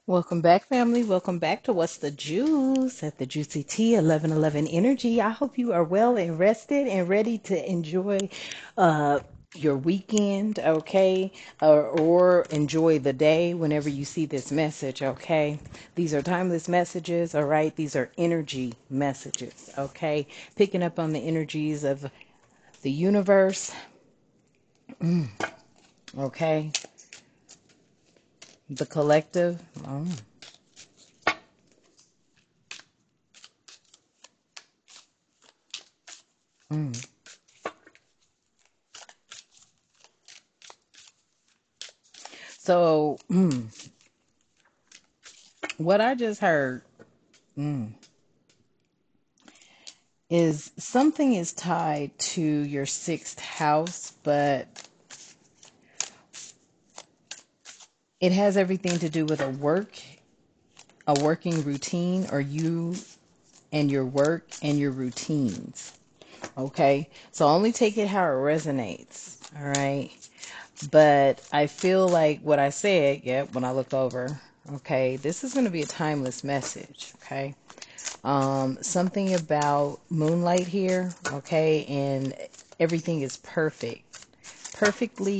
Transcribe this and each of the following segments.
Welcome back, family. Welcome back to What's the Juice at the Juicy T 1111 Energy. I hope you are well and rested and ready to enjoy uh, your weekend, okay? Or enjoy the day whenever you see this message, okay? These are timeless messages, all right? These are energy messages, okay? Picking up on the energies of the universe, okay? The collective. Mm. So, what I just heard. Mm. Is something is tied to your sixth house, but it has everything to do with a working routine, or you and your work and your routines. Okay. So only take it how it resonates. All right. But I feel like what I said, yep, when I look over, okay, this is going to be a timeless message. Okay. Something about moonlight here, okay, and everything is perfectly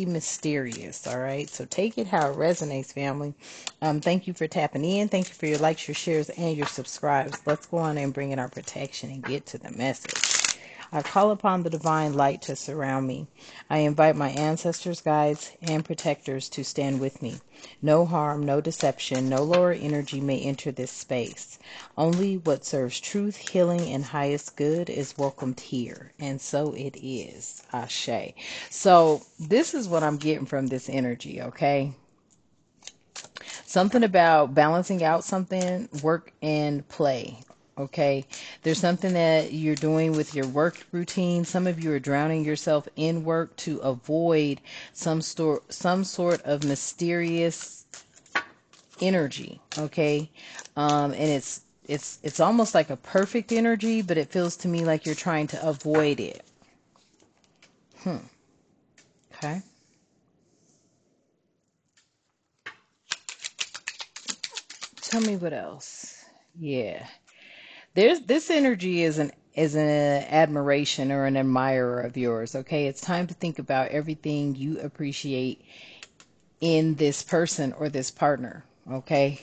mysterious. All right, so take it how it resonates, family. Thank you for tapping in. Thank you for your likes, your shares, and your subscribes. Let's go on and bring in our protection and get to the message. I call upon the divine light to surround me. I invite my ancestors, guides, and protectors to stand with me. No harm, no deception, no lower energy may enter this space. Only what serves truth, healing, and highest good is welcomed here. And so it is. Ashe. So this is what I'm getting from this energy, okay? Something about balancing out something, work and play. Okay. There's something that you're doing with your work routine. Some of you are drowning yourself in work to avoid some sort of mysterious energy. Okay. And it's almost like a perfect energy, but it feels to me like you're trying to avoid it. Hmm. Okay. Tell me what else. Yeah. There's this energy is an admiration or an admirer of yours. Okay, it's time to think about everything you appreciate in this person or this partner. Okay,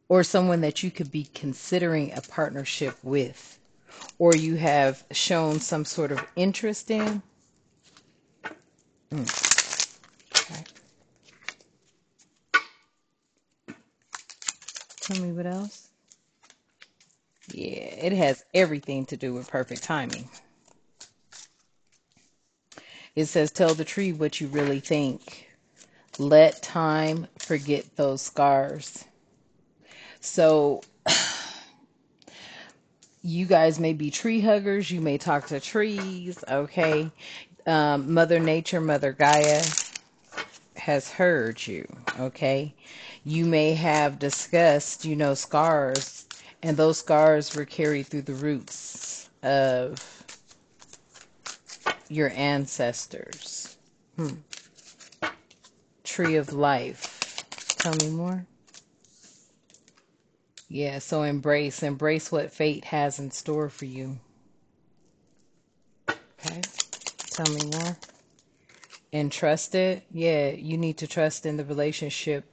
or someone that you could be considering a partnership with, or you have shown some sort of interest in. Okay. Tell me what else. Yeah, it has everything to do with perfect timing. It says, "Tell the tree what you really think. Let time forget those scars." So you guys may be tree huggers. You may talk to trees. Okay. Mother Nature, Mother Gaia has heard you. Okay. You may have discussed, scars, and those scars were carried through the roots of your ancestors. Hmm. Tree of life. Tell me more. Yeah, so embrace what fate has in store for you. Okay. Tell me more. And trust it. Yeah, you need to trust in the relationship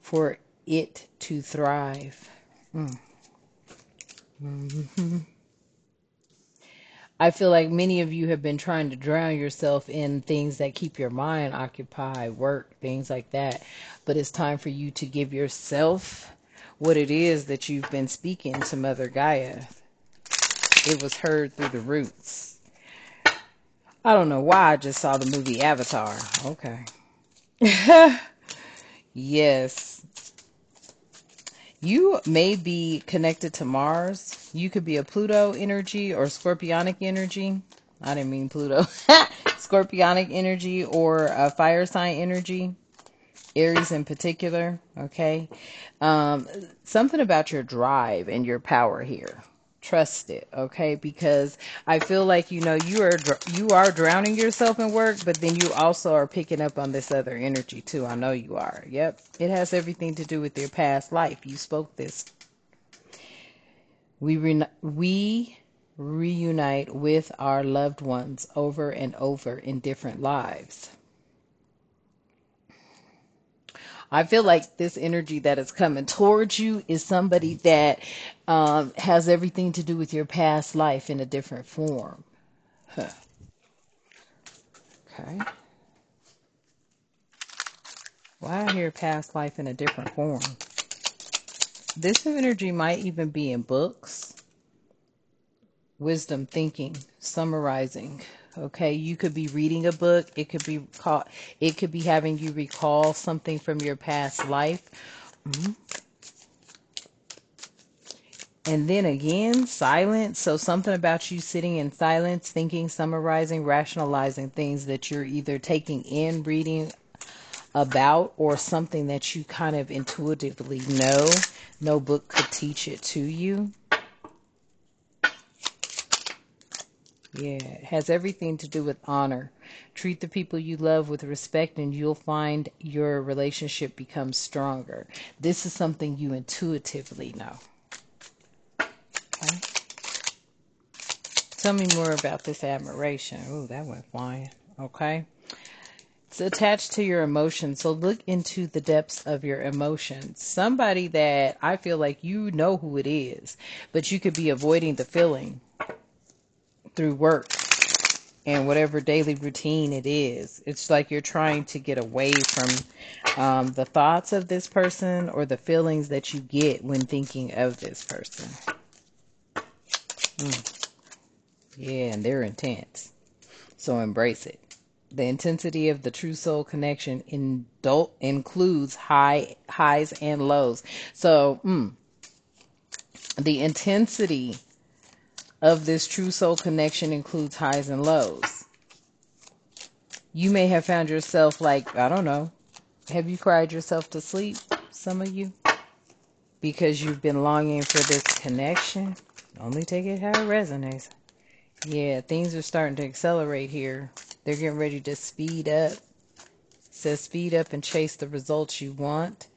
for it to thrive. Mm. Mhm. I feel like many of you have been trying to drown yourself in things that keep your mind occupied, work, things like that. But it's time for you to give yourself what it is that you've been speaking to Mother Gaia. It was heard through the roots. I don't know why I just saw the movie Avatar. Okay. Yes. You may be connected to Mars. You could be a Pluto energy or scorpionic energy. I didn't mean Pluto. Scorpionic energy or a fire sign energy. Aries in particular. Okay. Um, Something about your drive and your power here. Trust it, okay? Because I feel like, you are drowning yourself in work, but then you also are picking up on this other energy too. I know you are. Yep. It has everything to do with your past life. You spoke this. We reunite with our loved ones over and over in different lives. I feel like this energy that is coming towards you is somebody that has everything to do with your past life in a different form. Huh. Okay. Why I hear past life in a different form? This energy might even be in books, wisdom thinking, summarizing. Okay, you could be reading a book. It could be having you recall something from your past life. Mhm. And then again, silence. So something about you sitting in silence, thinking, summarizing, rationalizing things that you're either taking in, reading about, or something that you kind of intuitively know. No book could teach it to you. Yeah, it has everything to do with honor. Treat the people you love with respect, and you'll find your relationship becomes stronger. This is something you intuitively know. Okay. Tell me more about this admiration. Ooh, that went flying. Okay. It's attached to your emotions. So look into the depths of your emotions. Somebody that I feel like you know who it is, but you could be avoiding the feeling through work and whatever daily routine it is. It's like you're trying to get away from the thoughts of this person or the feelings that you get when thinking of this person. Mm. Yeah, and they're intense. So embrace it. The intensity of the true soul connection includes highs and lows. So the intensity of this true soul connection includes highs and lows. You may have found yourself like, I don't know, have you cried yourself to sleep, some of you? Because you've been longing for this connection. Only take it how it resonates. Yeah, things are starting to accelerate here. They're getting ready to speed up. It says speed up and chase the results you want.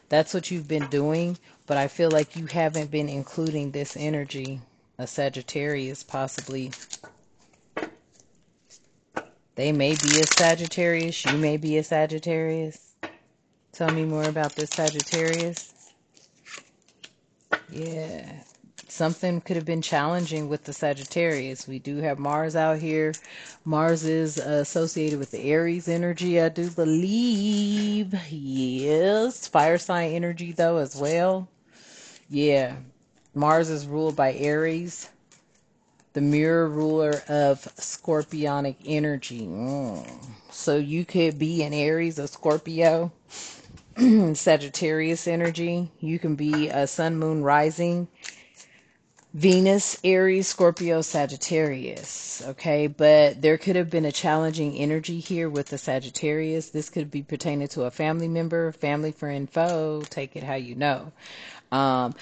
That's what you've been doing, but I feel like you haven't been including this energy. A Sagittarius, possibly. They may be a Sagittarius. You may be a Sagittarius. Tell me more about this Sagittarius. Yeah. Something could have been challenging with the Sagittarius. We do have Mars out here. Mars is associated with the Aries energy, I do believe. Yes. Fire sign energy, though, as well. Yeah. Mars is ruled by Aries, the mirror ruler of scorpionic energy. So you could be an Aries, a Scorpio, Sagittarius energy. You can be a sun, moon, rising, Venus, Aries, Scorpio, Sagittarius. Okay, but there could have been a challenging energy here with the Sagittarius. This could be pertaining to a family member, family, friend, foe. Take it how you know.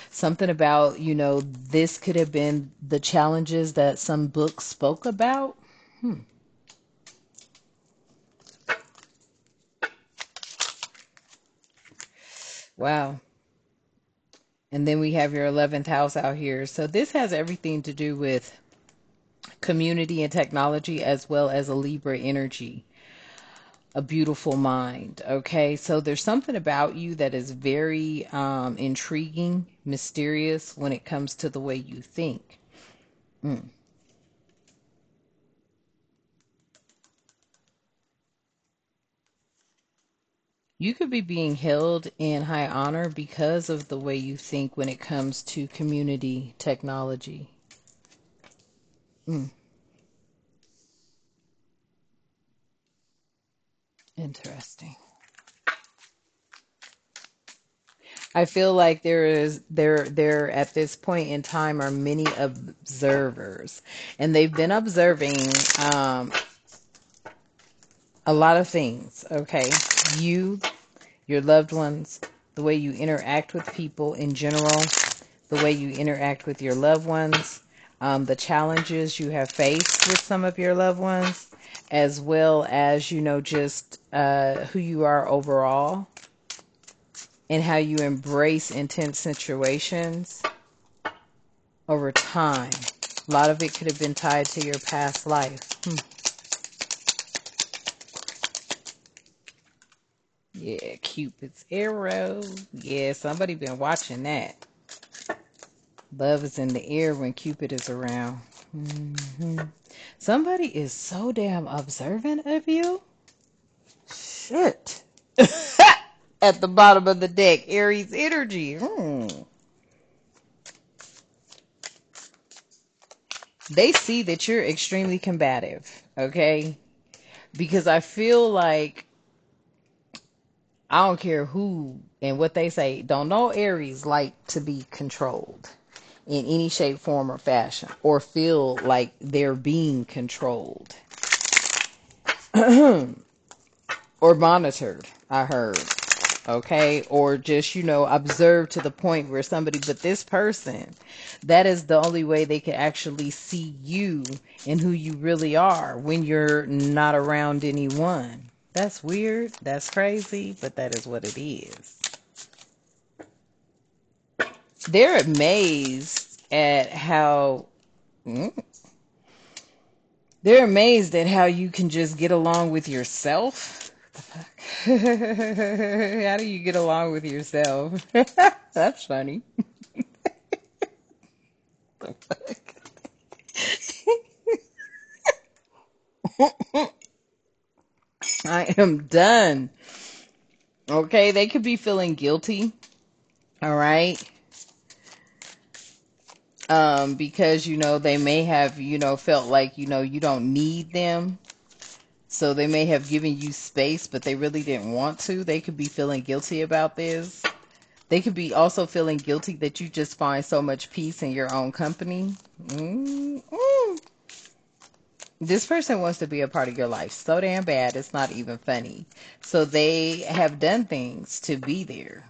Something about, this could have been the challenges that some books spoke about. Wow. And then we have your 11th house out here. So this has everything to do with community and technology as well as a Libra energy, a beautiful mind. Okay, so there's something about you that is very intriguing, mysterious when it comes to the way you think. Mm. You could be being held in high honor because of the way you think when it comes to community technology. Mm. Interesting. I feel like there at this point in time are many observers, and they've been observing a lot of things. Okay, you, your loved ones, the way you interact with people in general, the way you interact with your loved ones, the challenges you have faced with some of your loved ones, as well as, just who you are overall and how you embrace intense situations over time. A lot of it could have been tied to your past life. Yeah, Cupid's arrow. Yeah, somebody been watching that. Love is in the air when Cupid is around. hmm Somebody is so damn observant of you. Shit. At the bottom of the deck, Aries energy. They see that you're extremely combative, okay? Because I feel like I don't care who and what they say, don't know Aries like to be controlled in any shape, form, or fashion, or feel like they're being controlled or monitored, I heard. Okay, or just, observe to the point where somebody, but this person, that is the only way they can actually see you and who you really are when you're not around anyone. That's weird, that's crazy, but that is what it is. They're amazed at how mm, they're amazed at how you can just get along with yourself. How do you get along with yourself? That's funny. I am done. Okay, they could be feeling guilty. All right. Because they may have, felt like, you don't need them. So they may have given you space, but they really didn't want to. They could be feeling guilty about this. They could be also feeling guilty that you just find so much peace in your own company. Mm-mm. This person wants to be a part of your life so damn bad, it's not even funny. So they have done things to be there.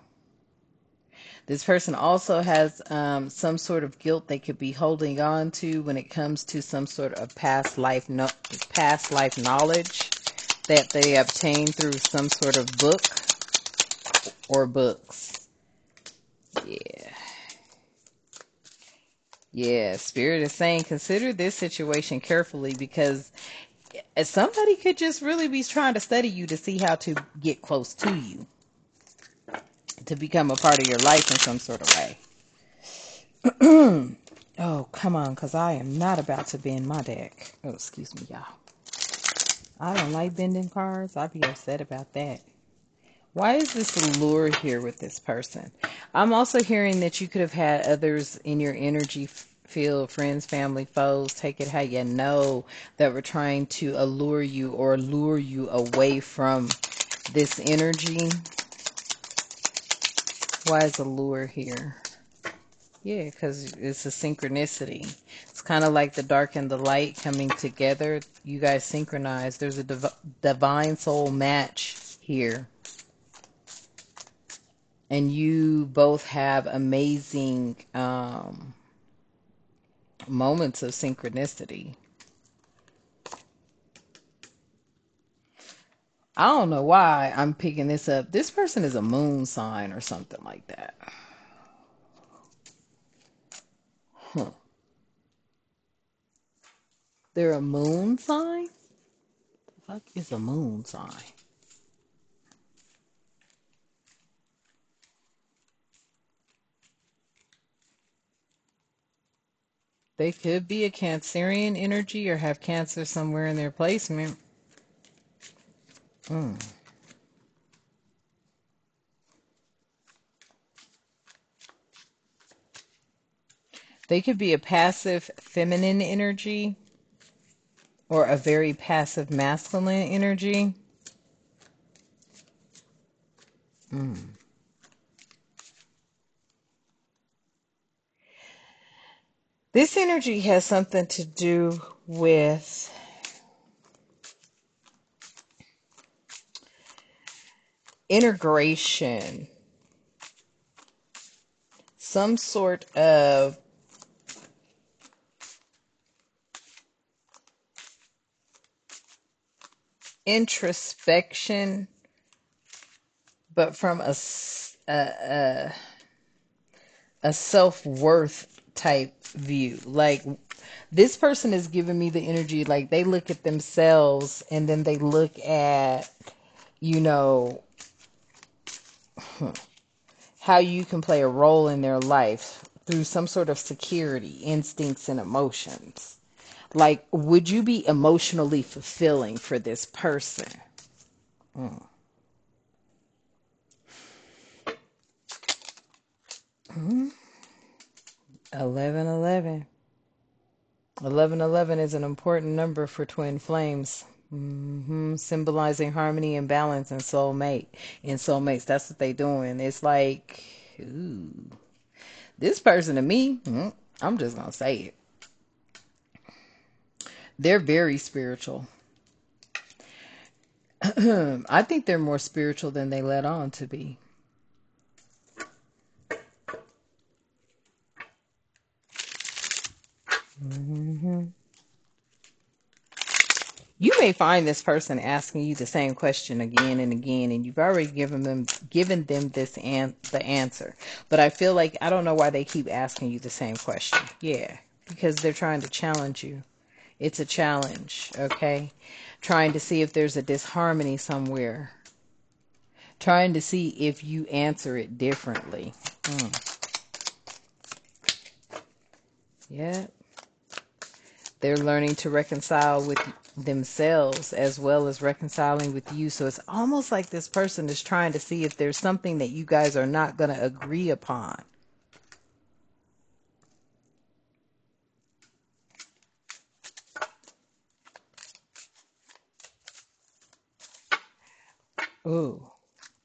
This person also has some sort of guilt they could be holding on to when it comes to some sort of past life knowledge that they obtained through some sort of book or books. Yeah. Yeah, Spirit is saying consider this situation carefully because somebody could just really be trying to study you to see how to get close to you, to become a part of your life in some sort of way. Oh, come on, because I am not about to bend my deck. Oh, excuse me, y'all. I don't like bending cards. I'd be upset about that. Why is this allure here with this person? I'm also hearing that you could have had others in your energy field, friends, family, foes, take it how you know, that were trying to allure you or lure you away from this energy. Why is allure here? Yeah, because it's a synchronicity. It's kind of like the dark and the light coming together. You guys synchronize. There's a divine soul match here. And you both have amazing moments of synchronicity. I don't know why I'm picking this up. This person is a moon sign or something like that. Huh. They're a moon sign? The fuck is a moon sign? They could be a Cancerian energy or have Cancer somewhere in their placement. Mm. They could be a passive feminine energy or a very passive masculine energy. Mm. This energy has something to do with integration, some sort of introspection, but from a self-worth type view. Like, this person is giving me the energy, like they look at themselves and then they look at, you know, how you can play a role in their life through some sort of security, instincts, and emotions. Like, would you be emotionally fulfilling for this person? Mm. 1111. 1111 is an important number for twin flames. Symbolizing harmony and balance and soulmate. And soulmates, that's what they doing. It's like, ooh, this person to me, I'm just gonna say it. They're very spiritual. I think they're more spiritual than they let on to be. hmm You may find this person asking you the same question again and again, and you've already given them the answer. But I feel like I don't know why they keep asking you the same question. Yeah, because they're trying to challenge you. It's a challenge, okay? Trying to see if there's a disharmony somewhere. Trying to see if you answer it differently. Yeah. They're learning to reconcile with themselves as well as reconciling with you. So it's almost like this person is trying to see if there's something that you guys are not going to agree upon. Ooh,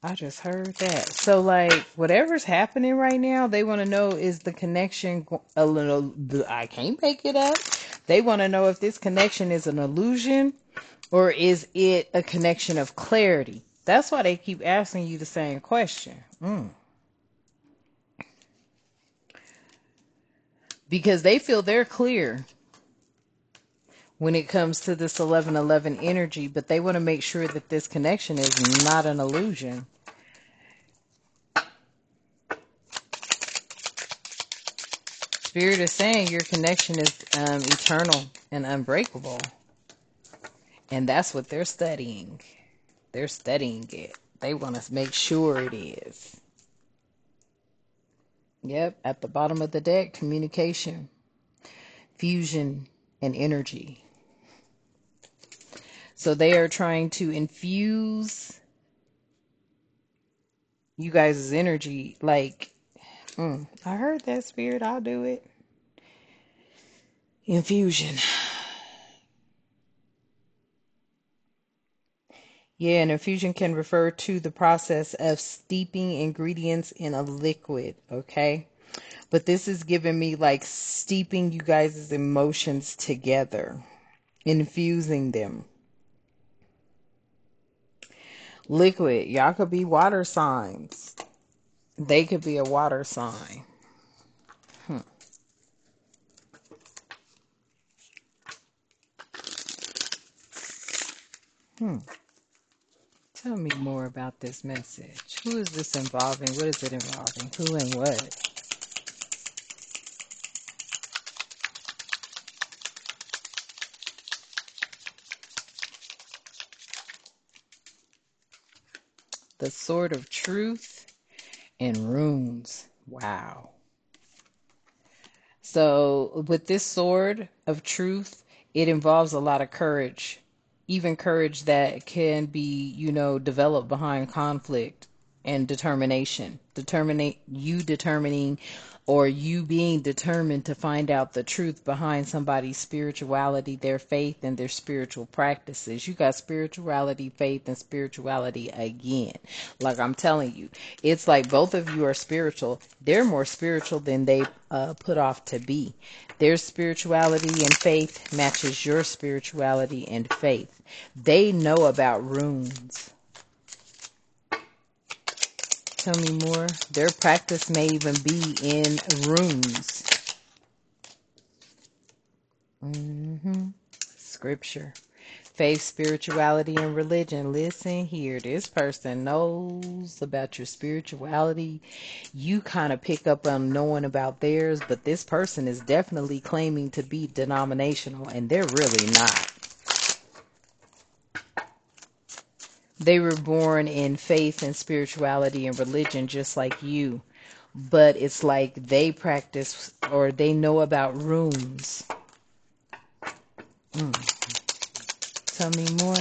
I just heard that. So, like, whatever's happening right now, they want to know, is the connection a little, I can't make it up. They want to know if this connection is an illusion or is it a connection of clarity. That's why they keep asking you the same question. Because they feel they're clear when it comes to this 1111 energy, but they want to make sure that this connection is not an illusion. Spirit is saying your connection is eternal and unbreakable. And that's what they're studying. They're studying it. They want to make sure it is. Yep, at the bottom of the deck, communication, fusion, and energy. So they are trying to infuse you guys' energy. Like, I heard that, Spirit. I'll do it. Infusion. Yeah, and infusion can refer to the process of steeping ingredients in a liquid, okay? But this is giving me like steeping you guys' emotions together, infusing them. Liquid, y'all could be water signs. They could be a water sign. Tell me more about this message. Who is this involving? What is it involving? Who and what? The Sword of Truth and runes. Wow. So with this sword of truth, it involves a lot of courage, even courage that can be, developed behind conflict and determination. Determining or you being determined to find out the truth behind somebody's spirituality, their faith, and their spiritual practices. You got spirituality, faith, and spirituality again. Like I'm telling you, it's like both of you are spiritual. They're more spiritual than they put off to be. Their spirituality and faith matches your spirituality and faith. They know about runes. Tell me more. Their practice may even be in runes. Scripture. Faith, spirituality, and religion. Listen here. This person knows about your spirituality. You kind of pick up on knowing about theirs, but this person is definitely claiming to be denominational, and they're really not. They were born in faith and spirituality and religion just like you, but it's like they practice or they know about runes. Tell me more.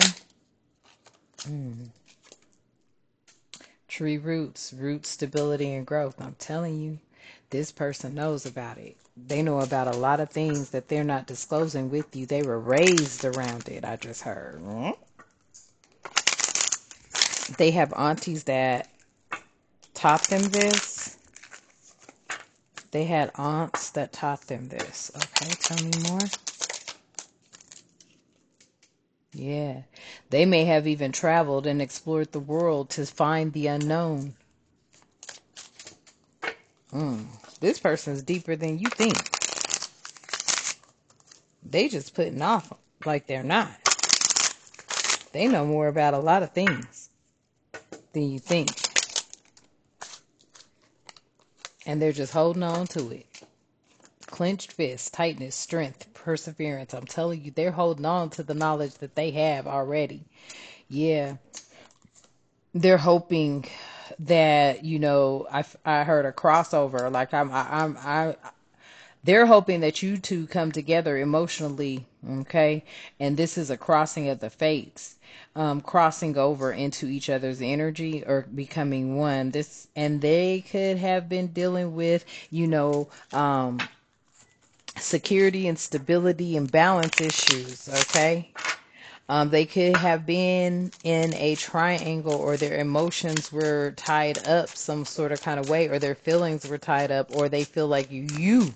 Tree roots, root stability and growth. I'm telling you, this person knows about it. They know about a lot of things that they're not disclosing with you. They were raised around it, I just heard. They have aunties that taught them this. They had aunts that taught them this. Okay, tell me more. Yeah. They may have even traveled and explored the world to find the unknown. This person's deeper than you think. They just putting off like they're not. They know more about a lot of things than you think. And they're just holding on to it. Clenched fists, tightness, strength, perseverance. I'm telling you, they're holding on to the knowledge that they have already. Yeah. They're hoping that, I heard a crossover. Like they're hoping that you two come together emotionally, okay? And this is a crossing of the fates, crossing over into each other's energy or becoming one. And they could have been dealing with, security and stability and balance issues, okay? They could have been in a triangle or their emotions were tied up some sort of kind of way or their feelings were tied up or they feel like you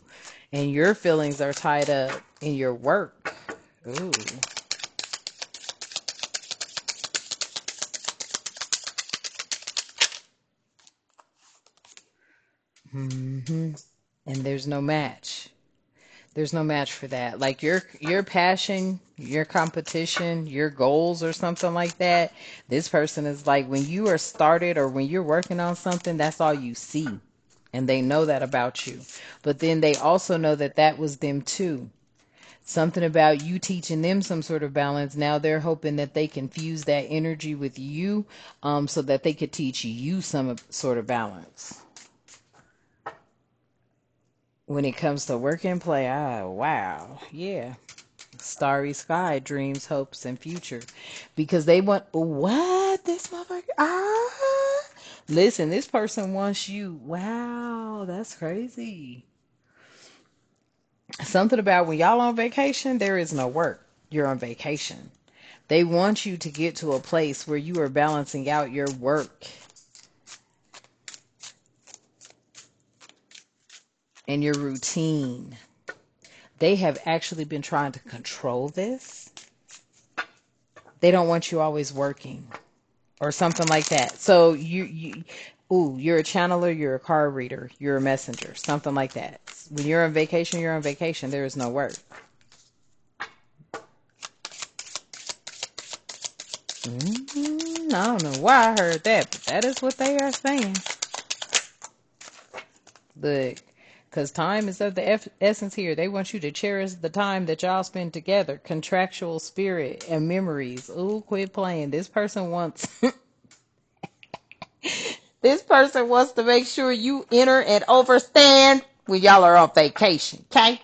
and your feelings are tied up in your work. Ooh. And there's no match. There's no match for that. Like your passion, your competition, your goals or something like that. This person is like when you are started or when you're working on something, that's all you see. And they know that about you. But then they also know that that was them too. Something about you teaching them some sort of balance. Now they're hoping that they can fuse that energy with you so that they could teach you some sort of balance. When it comes to work and play, wow, yeah. Starry sky, dreams, hopes, and future. Because they want, what? This motherfucker, Listen, this person wants you. Wow, that's crazy. Something about when y'all on vacation, there is no work. You're on vacation. They want you to get to a place where you are balancing out your work and your routine. They have actually been trying to control this. They don't want you always working or something like that. So you're a channeler, you're a card reader, you're a messenger, something like that. When you're on vacation, you're on vacation. There is no work. I don't know why I heard that, but that is what they are saying. Look, because time is of the essence here. They want you to cherish the time that y'all spend together. Contractual spirit and memories. Ooh, quit playing. This person wants this person wants to make sure you enter and overstand when y'all are on vacation. Okay?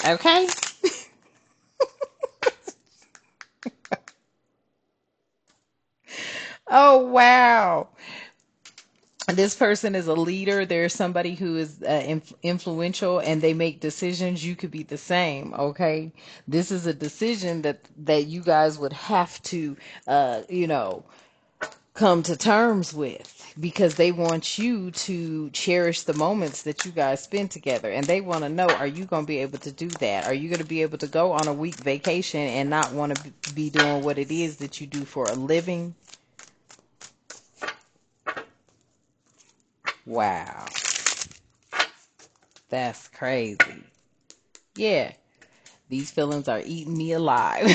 Okay? Oh, wow. This person is a leader. There's somebody who is influential and they make decisions. You could be the same. Okay. This is a decision that you guys would have to, come to terms with because they want you to cherish the moments that you guys spend together. And they want to know, are you going to be able to do that? Are you going to be able to go on a week vacation and not want to be doing what it is that you do for a living? Wow. That's crazy. Yeah. These feelings are eating me alive.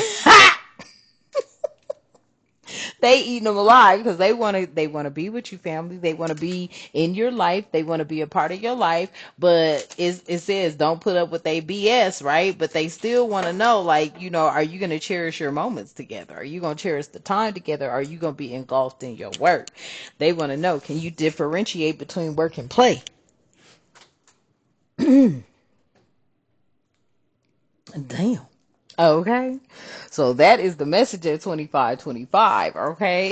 They eating them alive because they want to be with you, family. They want to be in your life. They want to be a part of your life. But it says don't put up with they BS, right? But they still want to know, like, are you going to cherish your moments together? Are you going to cherish the time together? Are you going to be engulfed in your work? They want to know, can you differentiate between work and play? Damn. Okay. So that is the message at 2525. Okay.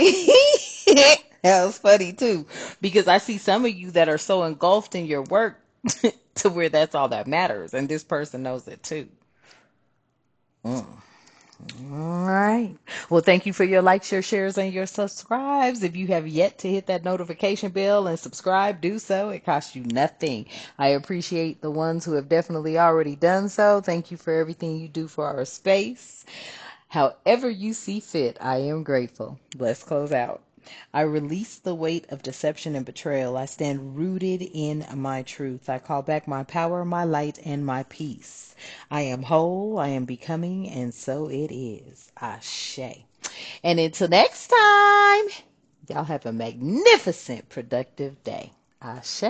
That was funny too. Because I see some of you that are so engulfed in your work to where that's all that matters. And this person knows it too. Mm. All right. Well, thank you for your likes, your shares, and your subscribes. If you have yet to hit that notification bell and subscribe, do so. It costs you nothing. I appreciate the ones who have definitely already done so. Thank you for everything you do for our space. However you see fit, I am grateful. Let's close out. I release the weight of deception and betrayal. I stand rooted in my truth. I call back my power, my light, and my peace. I am whole, I am becoming, and so it is. Ashe. And until next time, y'all have a magnificent, productive day. Ashe.